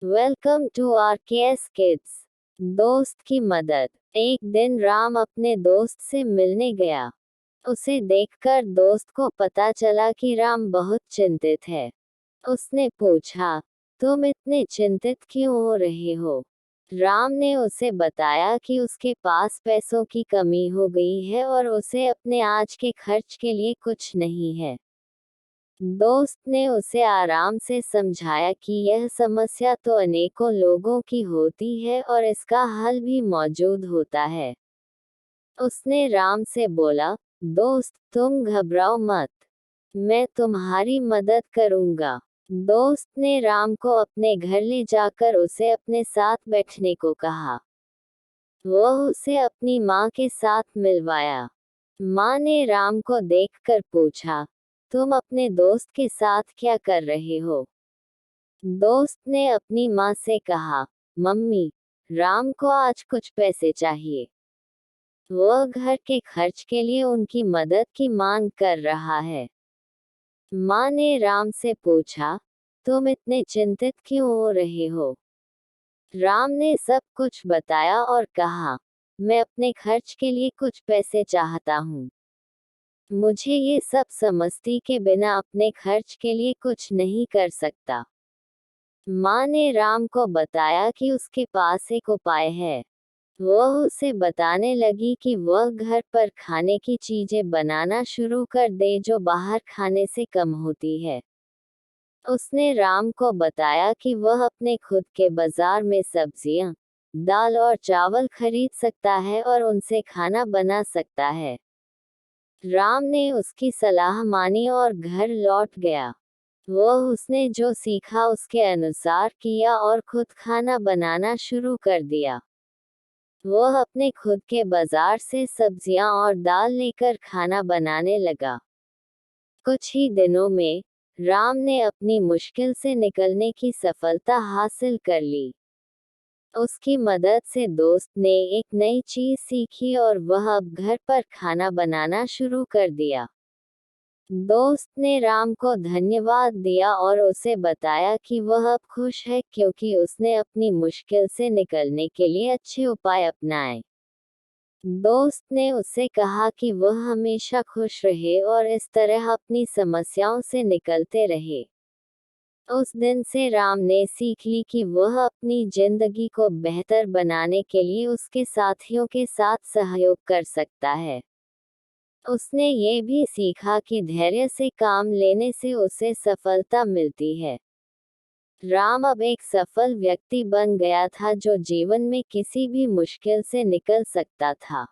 Welcome to RKS kids. दोस्त की मदद। एक दिन राम अपने दोस्त से मिलने गया। उसे देखकर दोस्त को पता चला कि राम बहुत चिंतित है। उसने पूछा, तुम इतने चिंतित क्यों हो रहे हो? राम ने उसे बताया कि उसके पास पैसों की कमी हो गई है और उसे अपने आज के खर्च के लिए कुछ नहीं है। दोस्त ने उसे आराम से समझाया कि यह समस्या तो अनेकों लोगों की होती है और इसका हल भी मौजूद होता है। उसने राम से बोला, दोस्त तुम घबराओ मत, मैं तुम्हारी मदद करूंगा। दोस्त ने राम को अपने घर ले जाकर उसे अपने साथ बैठने को कहा। वह उसे अपनी माँ के साथ मिलवाया। माँ ने राम को देखकर पूछा, तुम अपने दोस्त के साथ क्या कर रहे हो? दोस्त ने अपनी माँ से कहा, मम्मी, राम को आज कुछ पैसे चाहिए। वह घर के खर्च के लिए उनकी मदद की मांग कर रहा है। माँ ने राम से पूछा, तुम इतने चिंतित क्यों हो रहे हो? राम ने सब कुछ बताया और कहा, मैं अपने खर्च के लिए कुछ पैसे चाहता हूँ। मुझे ये सब समझती के बिना अपने खर्च के लिए कुछ नहीं कर सकता। माँ ने राम को बताया कि उसके पास एक उपाय है। वह उसे बताने लगी कि वह घर पर खाने की चीजें बनाना शुरू कर दे जो बाहर खाने से कम होती है। उसने राम को बताया कि वह अपने खुद के बाजार में सब्जियां, दाल और चावल खरीद सकता है और उनसे खाना बना सकता है। राम ने उसकी सलाह मानी और घर लौट गया। वह उसने जो सीखा उसके अनुसार किया और खुद खाना बनाना शुरू कर दिया। वह अपने खुद के बाजार से सब्जियां और दाल लेकर खाना बनाने लगा। कुछ ही दिनों में राम ने अपनी मुश्किल से निकलने की सफलता हासिल कर ली। उसकी मदद से दोस्त ने एक नई चीज सीखी और वह अब घर पर खाना बनाना शुरू कर दिया। दोस्त ने राम को धन्यवाद दिया और उसे बताया कि वह अब खुश है क्योंकि उसने अपनी मुश्किल से निकलने के लिए अच्छे उपाय अपनाए। दोस्त ने उससे कहा कि वह हमेशा खुश रहे और इस तरह अपनी समस्याओं से निकलते रहे। उस दिन से राम ने सीख ली कि वह अपनी जिंदगी को बेहतर बनाने के लिए उसके साथियों के साथ सहयोग कर सकता है। उसने ये भी सीखा कि धैर्य से काम लेने से उसे सफलता मिलती है। राम अब एक सफल व्यक्ति बन गया था जो जीवन में किसी भी मुश्किल से निकल सकता था।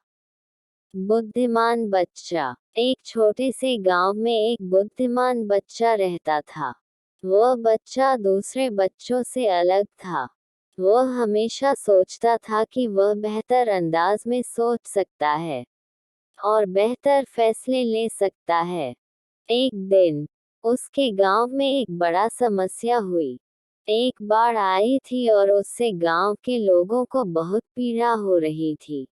बुद्धिमान बच्चा। एक छोटे से गांव में एक बुद्धिमान बच्चा रहता था। वह बच्चा दूसरे बच्चों से अलग था। वह हमेशा सोचता था कि वह बेहतर अंदाज में सोच सकता है और बेहतर फैसले ले सकता है। एक दिन उसके गांव में एक बड़ा समस्या हुई। एक बाढ़ आई थी और उससे गांव के लोगों को बहुत पीड़ा हो रही थी।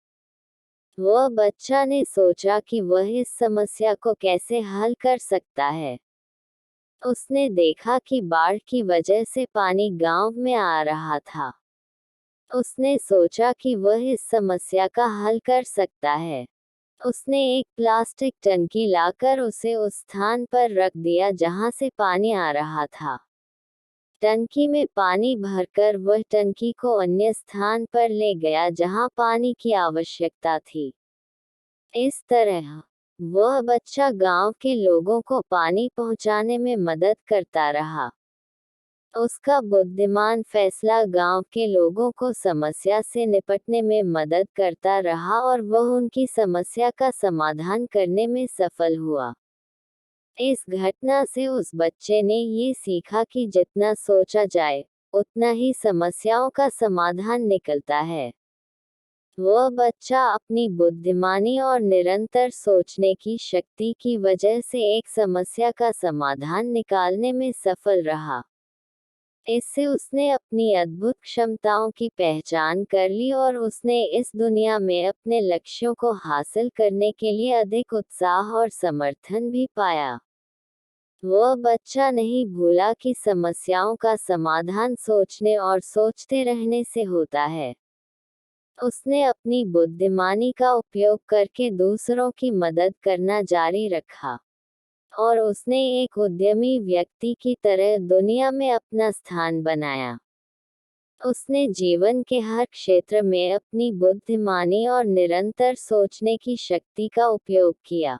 वह बच्चा ने सोचा कि वह इस समस्या को कैसे हल कर सकता है। उसने देखा कि बाढ़ की वजह से पानी गांव में आ रहा था। उसने सोचा कि वह इस समस्या का हल कर सकता है। उसने एक प्लास्टिक टंकी लाकर उसे उस स्थान पर रख दिया जहां से पानी आ रहा था। टंकी में पानी भरकर वह टंकी को अन्य स्थान पर ले गया जहां पानी की आवश्यकता थी। इस तरह वह बच्चा गांव के लोगों को पानी पहुंचाने में मदद करता रहा। उसका बुद्धिमान फैसला गांव के लोगों को समस्या से निपटने में मदद करता रहा और वह उनकी समस्या का समाधान करने में सफल हुआ। इस घटना से उस बच्चे ने ये सीखा कि जितना सोचा जाए, उतना ही समस्याओं का समाधान निकलता है। वह बच्चा अपनी बुद्धिमानी और निरंतर सोचने की शक्ति की वजह से एक समस्या का समाधान निकालने में सफल रहा। इससे उसने अपनी अद्भुत क्षमताओं की पहचान कर ली और उसने इस दुनिया में अपने लक्ष्यों को हासिल करने के लिए अधिक उत्साह और समर्थन भी पाया। वह बच्चा नहीं भूला कि समस्याओं का समाधान सोचने और सोचते रहने से होता है। उसने अपनी बुद्धिमानी का उपयोग करके दूसरों की मदद करना जारी रखा और उसने एक उद्यमी व्यक्ति की तरह दुनिया में अपना स्थान बनाया। उसने जीवन के हर क्षेत्र में अपनी बुद्धिमानी और निरंतर सोचने की शक्ति का उपयोग किया।